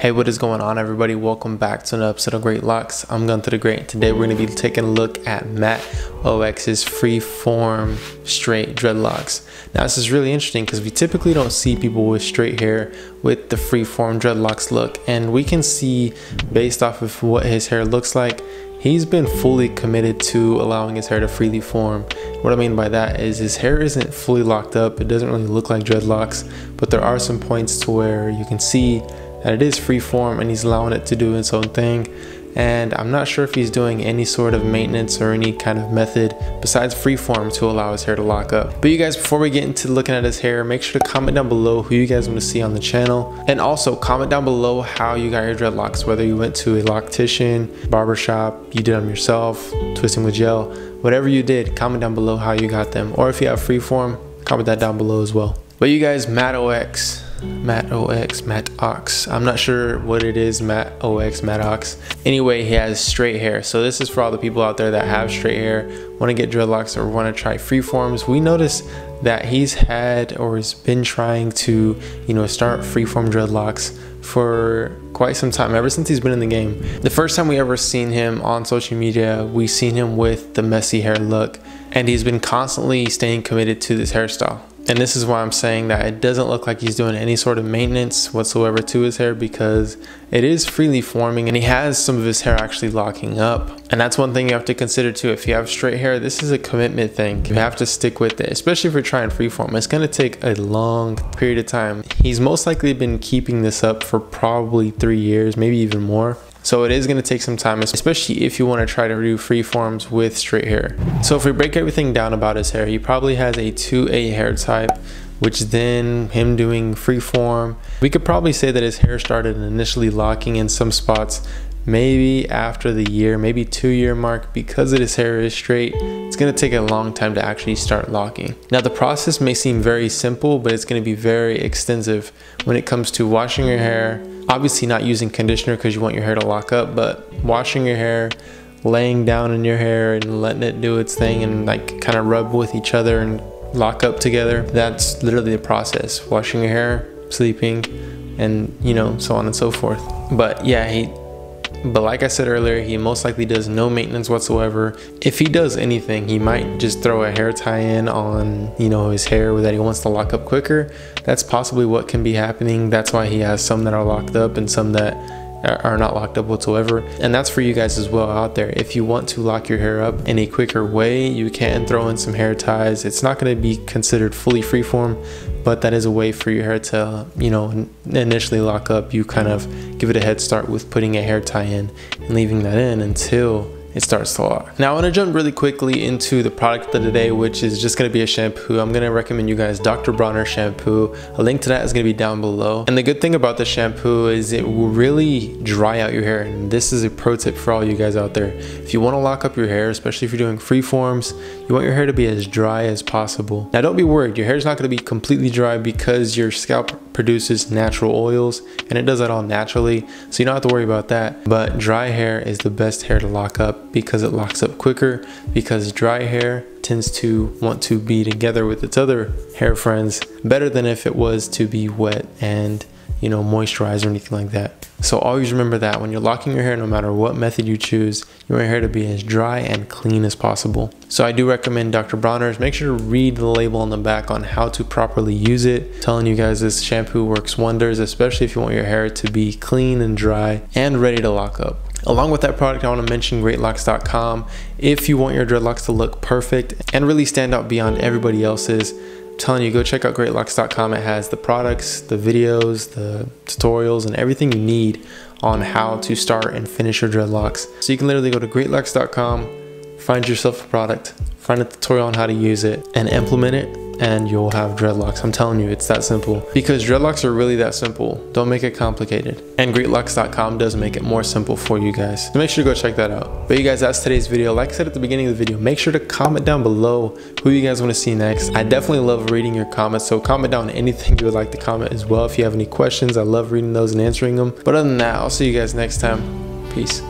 Hey, what is going on, everybody? Welcome back to another episode of Dreadlocks. I'm Gunther the Great. Today we're going to be taking a look at Matt OX's Freeform straight dreadlocks. Now this is really interesting because we typically don't see people with straight hair with the Freeform dreadlocks look, and we can see based off of what his hair looks like, he's been fully committed to allowing his hair to freely form. What I mean by that is his hair isn't fully locked up. It doesn't really look like dreadlocks, but there are some points to where you can see that it is freeform and he's allowing it to do its own thing. And I'm not sure if he's doing any sort of maintenance or any kind of method besides freeform to allow his hair to lock up. But you guys, before we get into looking at his hair, make sure to comment down below who you guys want to see on the channel, and also comment down below how you got your dreadlocks, whether you went to a loctician, barbershop, you did them yourself, twisting with gel, whatever you did, comment down below how you got them. Or if you have freeform, comment that down below as well. But you guys, Matt OX, I'm not sure what it is, Matt OX. Anyway, he has straight hair. So this is for all the people out there that have straight hair, want to get dreadlocks or want to try freeforms. We noticed that he's had or has been trying to, start freeform dreadlocks for quite some time, ever since he's been in the game. The first time we ever seen him on social media, we seen him with the messy hair look, and he's been constantly staying committed to this hairstyle. And this is why I'm saying that it doesn't look like he's doing any sort of maintenance whatsoever to his hair, because it is freely forming and he has some of his hair actually locking up. And that's one thing you have to consider too. If you have straight hair, this is a commitment thing. You have to stick with it, especially if you're trying freeform. It's going to take a long period of time. He's most likely been keeping this up for probably 3 years, maybe even more. So it is going to take some time, especially if you want to try to do freeforms with straight hair. So if we break everything down about his hair, he probably has a 2A hair type, which then him doing freeform, we could probably say that his hair started initially locking in some spots maybe after the year, maybe 2-year mark. Because his hair is straight, it's going to take a long time to actually start locking. Now the process may seem very simple, but it's going to be very extensive when it comes to washing your hair. Obviously not using conditioner because you want your hair to lock up, but washing your hair, laying down in your hair and letting it do its thing and like kind of rub with each other and lock up together. That's literally the process. Washing your hair, sleeping, and so on and so forth. But yeah, but like I said earlier, he most likely does no maintenance whatsoever. If he does anything, he might just throw a hair tie in on, his hair that he wants to lock up quicker. That's possibly what can be happening. That's why he has some that are locked up and some that are not locked up whatsoever. And that's for you guys as well out there. If you want to lock your hair up in a quicker way, you can throw in some hair ties. It's not going to be considered fully freeform, but that is a way for your hair to, initially lock up. You kind of give it a head start with putting a hair tie in and leaving that in until it starts to lock. Now I want to jump really quickly into the product of the day, which is just going to be a shampoo. I'm going to recommend you guys Dr. Bronner shampoo. A link to that is going to be down below. And the good thing about the shampoo is it will really dry out your hair. And this is a pro tip for all you guys out there. If you want to lock up your hair, especially if you're doing freeforms, you want your hair to be as dry as possible. Now don't be worried, your hair is not going to be completely dry because your scalp produces natural oils and it does that all naturally, so you don't have to worry about that. But dry hair is the best hair to lock up because it locks up quicker, because dry hair tends to want to be together with its other hair friends better than if it was to be wet and moisturized or anything like that. So always remember that when you're locking your hair, no matter what method you choose, you want your hair to be as dry and clean as possible. So I do recommend Dr. Bronner's. Make sure to read the label on the back on how to properly use it. Telling you guys this shampoo works wonders, especially if you want your hair to be clean and dry and ready to lock up. Along with that product, I want to mention DREADLOCKS.com. If you want your dreadlocks to look perfect and really stand out beyond everybody else's, I'm telling you, go check out DREADLOCKS.com. It has the products, the videos, the tutorials, and everything you need on how to start and finish your dreadlocks. So you can literally go to DREADLOCKS.com, find yourself a product, find a tutorial on how to use it, and implement it, and you'll have dreadlocks. I'm telling you, it's that simple, because dreadlocks are really that simple. Don't make it complicated. And DREADLOCKS.com does make it more simple for you guys. So make sure to go check that out. But you guys, that's today's video. Like I said at the beginning of the video, make sure to comment down below who you guys want to see next. I definitely love reading your comments, so comment down anything you would like to comment as well. If you have any questions, I love reading those and answering them. But other than that, I'll see you guys next time. Peace.